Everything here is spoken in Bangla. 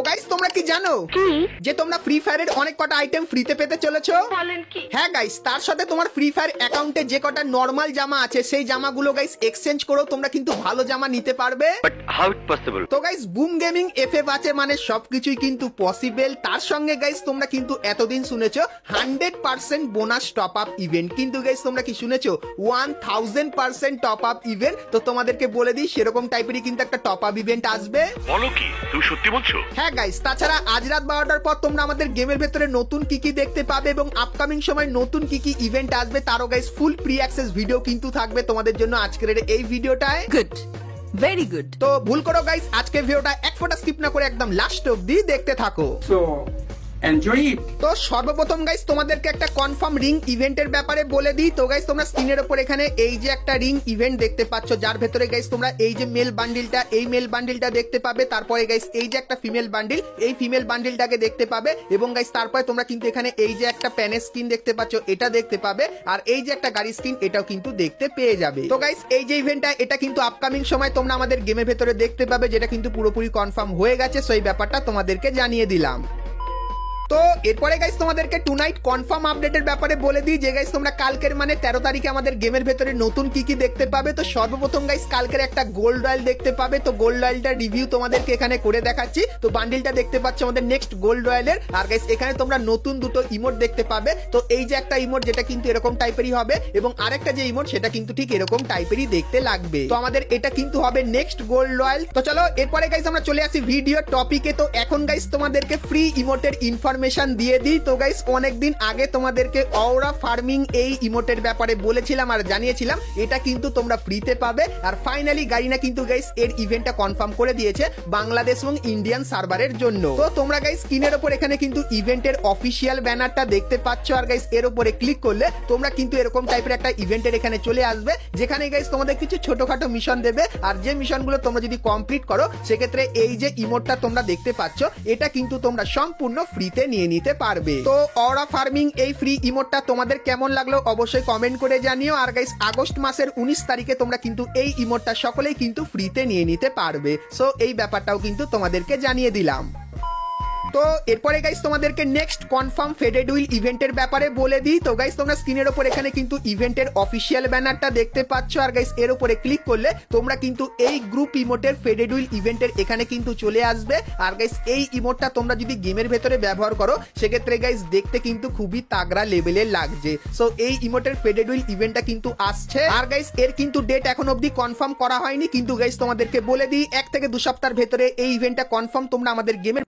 গাইস তোমরা কি জানো যে তোমরা ফ্রি ফায়ারের অনেক কটা আইটেম ফ্রিতে পেতে চলেছো? হ্যাঁ গাইস, তার সাথে তোমার ফ্রি ফায়ার অ্যাকাউন্টে যে কটা নরমাল জামা আছে সেই জামাগুলো গাইস এক্সচেঞ্জ করেও তোমরা কিন্তু ভালো জামা নিতে পারবে। But how it possible? তো গাইস বুম গেমিং এফএফ আছে মানে সবকিছুই কিন্তু পসিবল। তার সঙ্গে গাইস তোমরা কিন্তু এতদিন শুনেছো 100% বোনাস টপ আপ ইভেন্ট, কিন্তু গাইস তোমরা কি শুনেছো 1000% টপ আপ ইভেন্ট। তো তোমাদেরকে বলে দিই সেরকম টাইপেরই কিন্তু একটা টপ আপ ইভেন্ট আসবে। বলো কি, তুমি সত্যি বলছো? হ্যাঁ গাইস, তাছাড়া আজ রাত 12টার পর তোমরা আমাদের গেমের ভেতরে নতুন কি কি দেখতে পাবে এবং আপকামিং সময় নতুন কি কি ইভেন্ট আসবে তারও গাইস ফুল প্রি অ্যাক্সেস ভিডিও কিন্তু থাকবে তোমাদের জন্য আজকের এই ভিডিওটায়। Good, very good. তো ভুল করো গাইস, আজকের ভিডিওটা এক ফোঁটা স্কিপ না করে একদম লাস্ট অবধি দেখতে থাকো। Enjoy it. তো সর্বপ্রথম গাইস তোমাদেরকে একটা কনফার্ম রিং ইভেন্টের ব্যাপারে বলে দিই। তো গাইস তোমরা স্ক্রিনের উপর এখানে এই যে একটা রিং ইভেন্ট দেখতে পাচ্ছ, যার ভেতরে গাইস তোমরা এই যে মেল বান্ডিলটা, এই মেল বান্ডিলটা দেখতে পাবে। তারপরে গাইস এই যে একটা ফিমেল বান্ডিল, এই ফিমেল বান্ডিলটাকে দেখতে পাবে। এবং গাইস তারপরে তোমরা কিন্তু এখানে এই যে একটা প্যানের স্কিন দেখতে পাচ্ছ, এটা দেখতে পাবে। আর এই যে একটা গাড়ি স্কিন, এটাও কিন্তু দেখতে পেয়ে যাবে। তো গাইস এই যে ইভেন্টটা, এটা কিন্তু আপকামিং সময় তোমরা আমাদের গেমের ভেতরে দেখতে পাবে, যেটা কিন্তু পুরোপুরি কনফার্ম হয়ে গেছে। সো এই ব্যাপারটা তোমাদেরকে জানিয়ে দিলাম। তো এরপরে গাইস তোমাদেরকে টু নাইট কনফার্ম আপডেটের ব্যাপারে বলে দিই যে গাইস তোমরা কালকের মানে 13 তারিখে আমাদের গেমের ভেতরে নতুন কি কি দেখতে পাবে। তো সর্বপ্রথম গাইস কালকের একটা গোল্ড রয়্যাল দেখতে পাবে। তো গোল্ড রয়্যালটার রিভিউ তোমাদেরকে এখানে করে দেখাচ্ছি। তো বান্ডিলটা দেখতে পাচ্ছ আমাদের নেক্সট গোল্ড রয়্যালের। আর গাইস এখানে তোমরা নতুন দুটো ইমোট দেখতে পাবে। তো এই যে একটা ইমোট যেটা কিন্তু এরকম টাইপেরই হবে, এবং আরেকটা যে ইমোট সেটা কিন্তু ঠিক এরকম টাইপেরই দেখতে লাগবে। তো আমাদের এটা কিন্তু হবে নেক্সট গোল্ড রয়্যাল। তো চলো এরপরে গাইস আমরা চলে আসি ভিডিও টপিকে। তো এখন গাইস তোমাদেরকে ফ্রি ইমোটের ইনফরমেশন দিয়ে দিই। তো গাইস অনেকদিন আগে তোমাদেরকে অওরা ফার্মিং এই ইমোটের ব্যাপারে বলেছিলাম আর জানিয়েছিলাম এটা কিন্তু তোমরা ফ্রিতে পাবে। আর ফাইনালি গাইনা কিন্তু গাইস এর ইভেন্টটা কনফার্ম করে দিয়েছে বাংলাদেশ এবং ইন্ডিয়ান সার্ভারের জন্য। তো তোমরা গাইস স্ক্রিনের উপর এখানে কিন্তু ইভেন্টের অফিসিয়াল ব্যানারটা দেখতে পাচ্ছ। আর গাইস এর উপরে ক্লিক করলে তোমরা কিন্তু এরকম টাইপের একটা ইভেন্টের এখানে চলে আসবে, যেখানে গাইস তোমাদের কিছু ছোটখাটো মিশন দেবে। আর যে মিশনগুলো তোমরা যদি কমপ্লিট করো সেক্ষেত্রে এই যে ইমোটটা তোমরা দেখতে পাচ্ছ, এটা কিন্তু তোমরা সম্পূর্ণ ফ্রিতে নিয়ে নিতে পারবে। তো অরা ফার্মিং এই ফ্রি ইমোটটা তোমাদের কেমন লাগলো অবশ্যই কমেন্ট করে জানিও। আর গাইস আগস্ট মাসের 19 তারিখে তোমরা কিন্তু এই ইমোটটা সকলেই কিন্তু ফ্রিতে নিয়ে নিতে পারবে। সো এই ব্যাপারটাও কিন্তু তোমাদেরকে জানিয়ে দিলাম। তো এরপরে গাইস তোমাদেরকে নেক্সট কনফার্ম ফেডেড উইল ইভেন্টের ব্যাপারে বলে দিই। তো গাইস তোমরা স্ক্রিনের উপর এখানে কিন্তু ইভেন্টের অফিসিয়াল ব্যানারটা দেখতে পাচ্ছ। আর গাইস এর উপরে ক্লিক করলে তোমরা কিন্তু এই গ্রুপ ইমোটের ফেডেড উইল ইভেন্টের এখানে কিন্তু চলে আসবে। আর গাইস এই ইমোটটা তোমরা যদি গেমের ভেতরে ব্যবহার করো সেক্ষেত্রে গাইস দেখতে কিন্তু খুবই তাগড়া লেভেলের লাগছে। সো এই ইমোটের ফেডেড উইল ইভেন্টটা কিন্তু আসছে। আর গাইস এর কিন্তু ডেট এখন অবধি কনফার্ম করা হয়নি, কিন্তু গাইস তোমাদেরকে বলে দিই 1 থেকে 2 সপ্তাহের ভেতরে এই ইভেন্টটা কনফার্ম তোমরা আমাদের গেমের